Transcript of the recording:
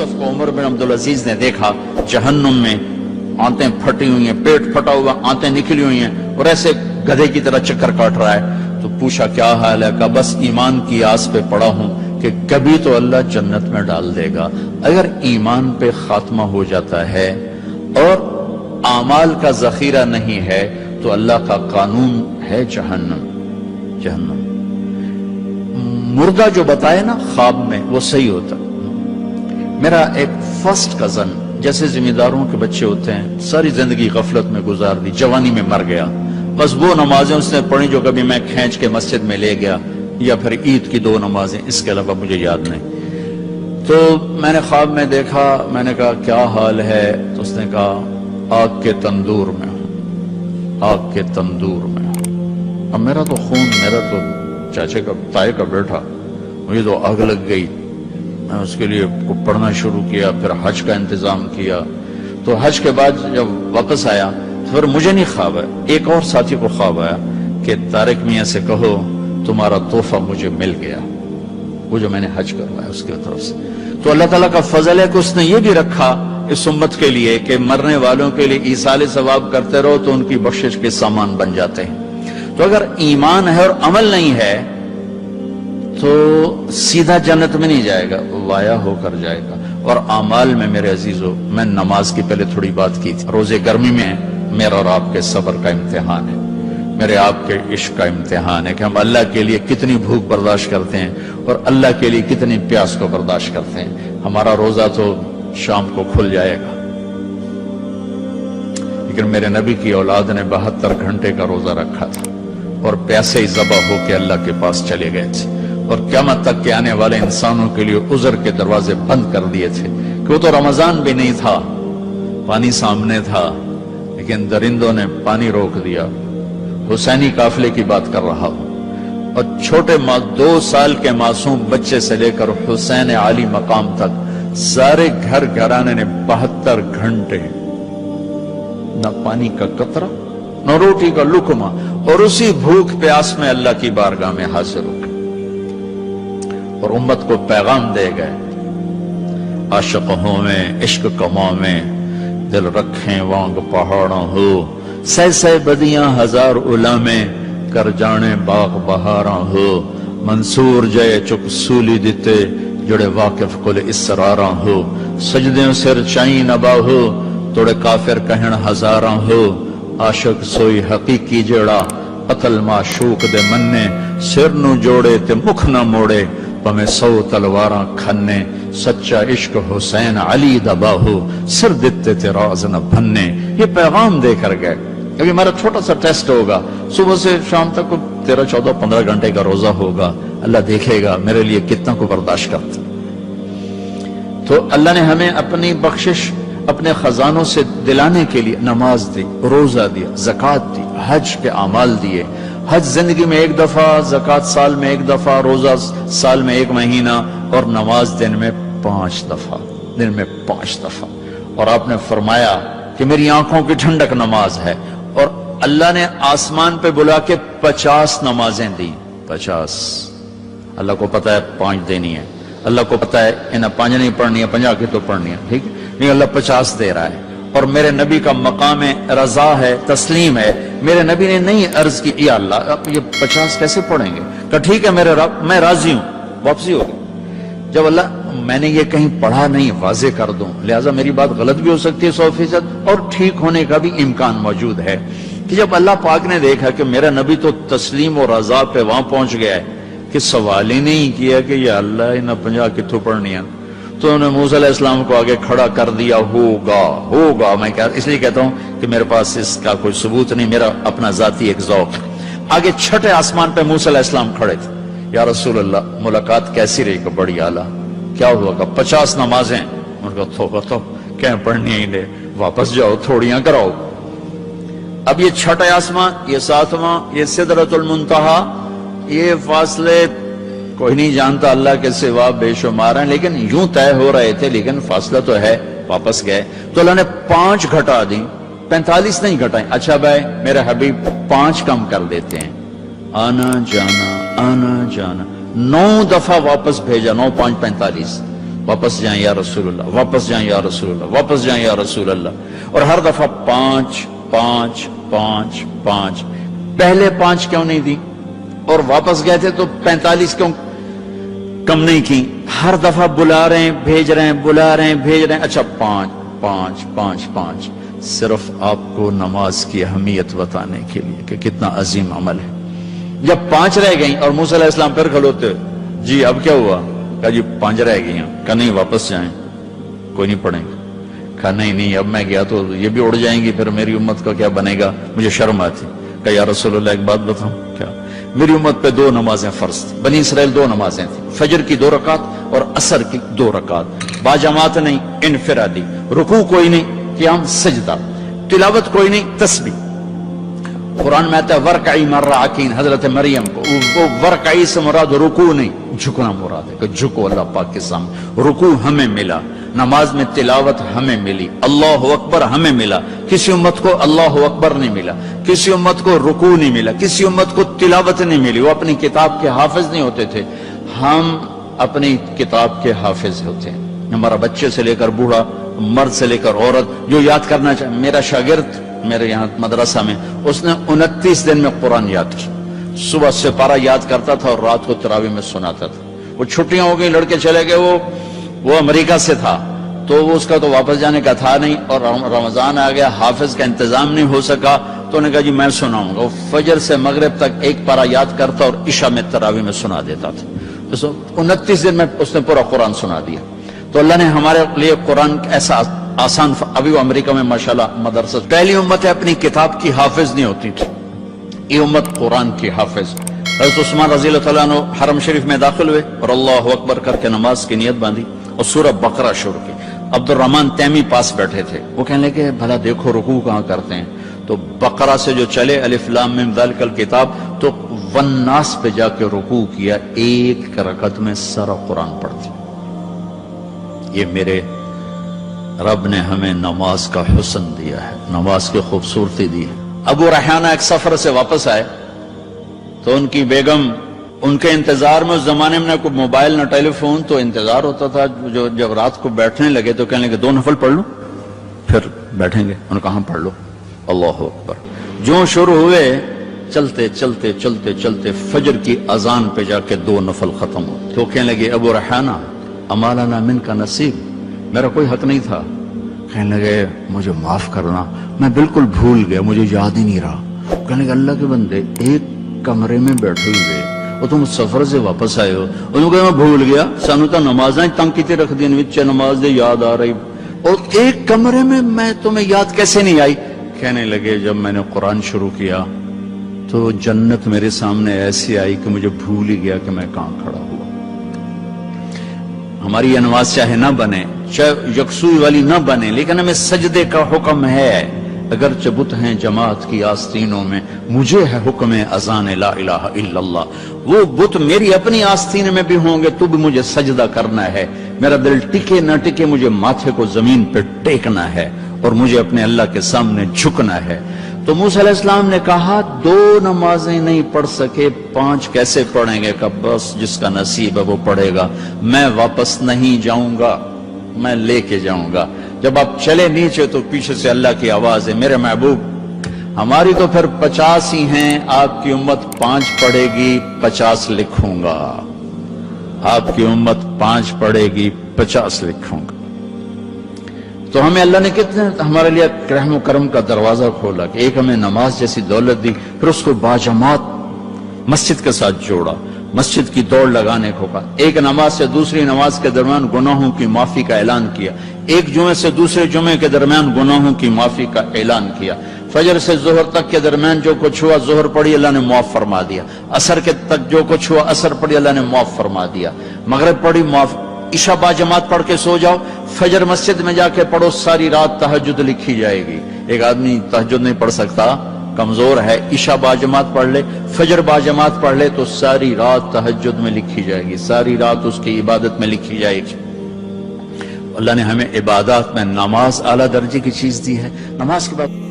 یوسف کو عمر بن عبدالعزیز نے دیکھا جہنم میں آنتیں پھٹی ہوئی ہیں، پیٹ پھٹا ہوا، آنتیں نکلی ہوئی ہیں، اور ایسے گدھے کی طرح چکر کاٹ رہا ہے، تو پوچھا کیا حال ہے؟ کہا بس ایمان کی آس پہ پڑا ہوں کہ کبھی تو اللہ جنت میں ڈال دے گا۔ اگر ایمان پہ خاتمہ ہو جاتا ہے اور اعمال کا ذخیرہ نہیں ہے تو اللہ کا قانون ہے جہنم۔ مردہ جو بتائے نا خواب میں وہ صحیح ہوتا۔ میرا ایک فرسٹ کزن، جیسے ذمہ داروں کے بچے ہوتے ہیں، ساری زندگی غفلت میں گزار دی، جوانی میں مر گیا، بس وہ نمازیں اس نے پڑھی جو کبھی میں کھینچ کے مسجد میں لے گیا، یا پھر عید کی 2 نمازیں، اس کے علاوہ مجھے یاد نہیں۔ تو میں نے خواب میں دیکھا، میں نے کہا کیا حال ہے؟ تو اس نے کہا آگ کے تندور میں ہوں، آگ کے تندور میں ہوں۔ اب میرا تو خون، میرا تو چاچے کا تائے کا بیٹا، مجھے تو آگ لگ گئی۔ میں اس کے لیے پڑھنا شروع کیا، پھر حج کا انتظام کیا۔ تو حج کے بعد جب واپس آیا تو پھر مجھے نہیں خواب آیا، ایک اور ساتھی کو خواب آیا کہ طارق میاں سے کہو تمہارا تحفہ مجھے مل گیا، وہ جو میں نے حج کروایا اس کی طرف سے۔ تو اللہ تعالیٰ کا فضل ہے کہ اس نے یہ بھی رکھا اس امت کے لیے کہ مرنے والوں کے لیے ایصال ثواب کرتے رہو تو ان کی بخشش کے سامان بن جاتے ہیں۔ تو اگر ایمان ہے اور عمل نہیں ہے تو سیدھا جنت میں نہیں جائے گا، وایا ہو کر جائے گا۔ اور اعمال میں میرے عزیزو، میں نماز کی پہلے تھوڑی بات کی تھی، روزے گرمی میں میرا اور آپ کے صبر کا امتحان ہے، میرے آپ کے عشق کا امتحان ہے کہ ہم اللہ کے لیے کتنی بھوک برداشت کرتے ہیں اور اللہ کے لیے کتنی پیاس کو برداشت کرتے ہیں۔ ہمارا روزہ تو شام کو کھل جائے گا، لیکن میرے نبی کی اولاد نے 72 گھنٹے کا روزہ رکھا تھا اور پیاسے ہی ذبح ہو کے اللہ کے پاس چلے گئے تھے، اور قیامت تک کے آنے والے انسانوں کے لیے عذر کے دروازے بند کر دیے تھے کہ وہ تو رمضان بھی نہیں تھا، پانی سامنے تھا، لیکن درندوں نے پانی روک دیا۔ حسینی قافلے کی بات کر رہا ہوں، اور چھوٹے 2 سال کے معصوم بچے سے لے کر حسین عالی مقام تک سارے گھر گھرانے نے 72 گھنٹے نہ پانی کا قطرہ نہ روٹی کا لقمہ، اور اسی بھوک پیاس میں اللہ کی بارگاہ میں حاضر ہو گئے اور امت کو پیغام دے گئے، عاشق ہوں میں عشق کماں میں دل رکھیں وانگ پہاڑوں ہو، سہ سہ بدیاں ہزار علامے کر جانے باغ بہاراں ہو، منصور جے چک سولی دیتے جڑے واقف کل اسراراں ہو، سجدیں سر چائیں نبا ہو توڑے کافر کہن ہزاراں ہو، عاشق سوئی حقیقی جڑا قتل معشوق دے مننے، سر نو جوڑے تے مکھ نہ موڑے پمیں 100 تلواراں کھنے، سچا عشق حسین علی دبا ہو سر دیتے تے راز نہ بھننے۔ یہ پیغام دے کر گئے۔ ابھی ہمارا چھوٹا سا ٹیسٹ ہوگا، صبح سے شام تک 13, 14, 15 گھنٹے کا روزہ ہوگا، اللہ دیکھے گا میرے لیے کتنا کو برداشت کرتا۔ تو اللہ نے ہمیں اپنی بخشش اپنے خزانوں سے دلانے کے لیے نماز دی، روزہ دیا، زکوٰۃ دی، حج کے اعمال دیے۔ حج زندگی میں 1 دفعہ، زکوٰۃ سال میں 1 دفعہ، روزہ سال میں 1 مہینہ، اور نماز دن میں 5 دفعہ، دن میں 5 دفعہ۔ اور آپ نے فرمایا کہ میری آنکھوں کی ٹھنڈک نماز ہے، اور اللہ نے آسمان پہ بلا کے 50 نمازیں دی، 50۔ اللہ کو پتا ہے 5 دینی ہے، اللہ کو پتا ہے انہیں 5 نہیں پڑھنی ہے، 50 کی تو پڑھنی ہے، ٹھیک ہے، نہیں اللہ 50 دے رہا ہے۔ اور میرے نبی کا مقام رضا ہے، تسلیم ہے، میرے نبی نے نہیں عرض کی یا اللہ آپ یہ 50 کیسے پڑھیں گے؟ کہ ٹھیک ہے میرے رب میں راضی ہوں، واپسی ہو گئی۔ جب اللہ میں نے یہ کہیں پڑھا نہیں واضح کر دوں، لہٰذا میری بات غلط بھی ہو سکتی ہے 100% اور ٹھیک ہونے کا بھی امکان موجود ہے، کہ جب اللہ پاک نے دیکھا کہ میرا نبی تو تسلیم اور رضا پہ وہاں پہنچ گیا ہے کہ سوال ہی نہیں کیا کہ یا اللہ انہیں 50 کتوں پڑھنی ہے، تو انہوں نے موسیٰ علیہ السلام کو آگے کھڑا کر دیا، ہوگا۔ میں اس لیے کہتا ہوں کہ میرے پاس اس کا کوئی ثبوت نہیں، میرا اپنا ذاتی ایک ذوق۔ آگے 6 آسمان پہ موسیٰ علیہ السلام کھڑے تھے، یا رسول اللہ ملاقات کیسی رہی؟ کہ بڑی اعلیٰ۔ کیا ہوا؟ کہ 50 نمازیں۔ ان کا توبہ تو کہیں پڑھنی ہی لے، واپس جاؤ تھوڑیاں کراؤ۔ اب یہ 6 آسمان، یہ 7واں، یہ سدرۃ المنتہا، یہ فاصلے کوئی نہیں جانتا اللہ کے سوا، بے شمار ہیں، لیکن یوں طے ہو رہے تھے، لیکن فاصلہ تو ہے۔ واپس گئے تو اللہ نے 5 گھٹا دی، 45 نہیں گھٹائیں۔ اچھا بھائی میرے حبیب 5 کم کر دیتے ہیں، آنا جانا 9 دفعہ واپس بھیجا، 9 5 45۔ واپس جائیں یا رسول اللہ، واپس جائیں یا رسول اللہ، واپس جائیں یا رسول اللہ، اور ہر دفعہ 5 5 5 5۔ پہلے 5 کیوں نہیں دی؟ اور واپس گئے تھے تو 45 کیوں کم نہیں کی؟ ہر دفعہ بلا رہے ہیں، بھیج رہے ہیں، بلا رہے ہیں، بھیج رہے ہیں، اچھا 5 5 5 5۔ صرف آپ کو نماز کی اہمیت بتانے کے لیے کہ کتنا عظیم عمل ہے۔ جب 5 رہ گئیں اور موسیٰ علیہ السلام پھر کھلوتے، جی اب کیا ہوا؟ کہا جی 5 رہ گئی ہیں۔ کہا نہیں واپس جائیں، کوئی نہیں پڑھیں گے۔ کہا نہیں اب میں گیا تو یہ بھی اڑ جائیں گی، پھر میری امت کا کیا بنے گا؟ مجھے شرم آتی۔ کہا یا رسول اللہ ایک بات بتاؤں کیا؟ میری امت پہ 2 نمازیں فرض تھیں، بنی اسرائیل 2 نمازیں تھیں، فجر کی 2 رکعت اور عصر کی 2 رکعت، باجماعت نہیں، انفرادی، رکوع کوئی نہیں، قیام سجدہ، تلاوت کوئی نہیں، تسبیح۔ قرآن میں آتا ہے ورکعی مرعکین، حضرت مریم کو وہ ورکعی سے مراد رکوع نہیں، جھکنا مراد ہے کہ جھکو اللہ پاک کے سامنے۔ رکوع ہمیں ملا، نماز میں تلاوت ہمیں ملی، اللہ اکبر ہمیں ملا۔ کسی امت کو اللہ اکبر نہیں ملا، کسی امت کو رکوع نہیں ملا، کسی امت کو تلاوت نہیں ملی، وہ اپنی کتاب کے حافظ نہیں ہوتے تھے۔ ہم اپنی کتاب کے حافظ ہوتے ہیں۔ ہمارا بچے سے لے کر بوڑھا، مرد سے لے کر عورت جو یاد کرنا چاہے۔ میرا شاگرد میرے یہاں مدرسہ میں، اس نے 29 دن میں قرآن یاد کیا، صبح سپارہ یاد کرتا تھا اور رات کو تراویح میں سناتا تھا۔ وہ چھٹیاں ہو گئی، لڑکے چلے گئے، وہ امریکہ سے تھا تو اس کا تو واپس جانے کا تھا نہیں، اور رمضان آ گیا، حافظ کا انتظام نہیں ہو سکا، تو انہوں نے کہا جی میں سناؤں گا۔ وہ فجر سے مغرب تک 1 پارہ یاد کرتا اور عشاء میں تراویح میں سنا دیتا تھا۔ 29 دن میں اس نے پورا قرآن سنا دیا۔ تو اللہ نے ہمارے لیے قرآن ایسا آسان، ابھی وہ امریکہ میں ماشاءاللہ مدرسہ، پہلی امت ہے اپنی کتاب کی حافظ نہیں ہوتی تھی، یہ امت قرآن کی حافظ۔ حضرت عثمان رضی اللہ تعالیٰ عنہ حرم شریف میں داخل ہوئے اور اللہ اکبر کر کے نماز کی نیت باندھی اور سورہ بقرہ شروع کی۔ عبد الرحمن تیمی پاس بیٹھے تھے، وہ کہنے لگے بھلا دیکھو رکوع کہاں کرتے ہیں؟ تو بقرہ سے جو چلے الف لام میم ذالک الکتاب، تو والناس پہ جا کے رکوع کیا، 1 رکعت میں سارا قرآن پڑھتے۔ یہ میرے رب نے ہمیں نماز کا حسن دیا ہے، نماز کی خوبصورتی دی ہے۔ ابو ریحانہ ایک سفر سے واپس آئے تو ان کی بیگم ان کے انتظار میں، اس زمانے میں نہ کوئی موبائل نہ ٹیلی فون، تو انتظار ہوتا تھا، جو جب رات کو بیٹھنے لگے تو کہنے لگے 2 نفل پڑھ لوں پھر بیٹھیں گے۔ انہوں نے کہا پڑھ لو، اللہ اکبر۔ جو شروع ہوئے، چلتے چلتے چلتے چلتے فجر کی اذان پہ جا کے 2 نفل ختم ہو۔ تو کہنے لگے ابو ریحانہ اما لنا من کا نصیب، میرا کوئی حق نہیں تھا؟ کہنے لگے مجھے معاف کرنا، میں بالکل بھول گیا، مجھے یاد ہی نہیں رہا۔ کہنے لگے اللہ کے بندے، ایک کمرے میں بیٹھے ہوئے اور تم سفر سے واپس آئے ہو، انہوں نے کہا میں بھول گیا، سانو تو نمازیں تنگ کیتے رکھ دین وچ نماز دے یاد آ رہی، اور ایک کمرے میں تمہیں یاد کیسے نہیں آئی؟ کہنے لگے جب میں نے قرآن شروع کیا تو جنت میرے سامنے ایسی آئی کہ مجھے بھول ہی گیا کہ میں کہاں کھڑا ہوا۔ ہماری یہ نماز چاہے نہ بنے، چاہے یکسوئی والی نہ بنے، لیکن ہمیں سجدے کا حکم ہے۔ اگرچہ بت ہیں جماعت کی آستینوں میں، مجھے ہے حکم اذان لا الہ الا اللہ۔ وہ بت میری اپنی آستین میں بھی ہوں گے تو بھی مجھے سجدہ کرنا ہے، میرا دل ٹکے نہ ٹکے مجھے ماتھے کو زمین پہ ٹیکنا ہے اور مجھے اپنے اللہ کے سامنے جھکنا ہے۔ تو موسیٰ علیہ السلام نے کہا 2 نمازیں نہیں پڑھ سکے، 5 کیسے پڑھیں گے؟ کہ بس جس کا نصیب ہے وہ پڑھے گا، میں واپس نہیں جاؤں گا، میں لے کے جاؤں گا۔ جب آپ چلے نیچے تو پیچھے سے اللہ کی آواز ہے، میرے محبوب ہماری تو پھر 50 ہی ہیں، آپ کی امت 5 پڑھے گی، 50 لکھوں گا۔ آپ کی امت 5 پڑھے گی، 50 لکھوں گا۔ تو ہمیں اللہ نے کتنے ہمارے لیے رحم و کرم کا دروازہ کھولا کہ ایک ہمیں نماز جیسی دولت دی، پھر اس کو باجماعت مسجد کے ساتھ جوڑا، مسجد کی دوڑ لگانے کو کہا، ایک نماز سے دوسری نماز کے درمیان گناہوں کی معافی کا اعلان کیا، ایک جمعے سے دوسرے جمعے کے درمیان گناہوں کی معافی کا اعلان کیا، فجر سے ظہر تک کے درمیان جو کچھ ہوا ظہر پڑھی اللہ نے معاف فرما دیا، عصر کے تک جو کچھ ہوا عصر پڑھی اللہ نے معاف فرما دیا، مغرب پڑھی معاف، عشاء با جماعت پڑھ کے سو جاؤ، فجر مسجد میں جا کے پڑھو، ساری رات تہجد لکھی جائے گی۔ ایک آدمی تہجد نہیں پڑھ سکتا، کمزور ہے، عشاء با جماعت پڑھ لے، فجر با جماعت پڑھ لے تو ساری رات تہجد میں لکھی جائے گی، ساری رات اس کی عبادت میں لکھی جائے گی۔ اللہ نے ہمیں عبادات میں نماز اعلیٰ درجے کی چیز دی ہے۔ نماز کے بعد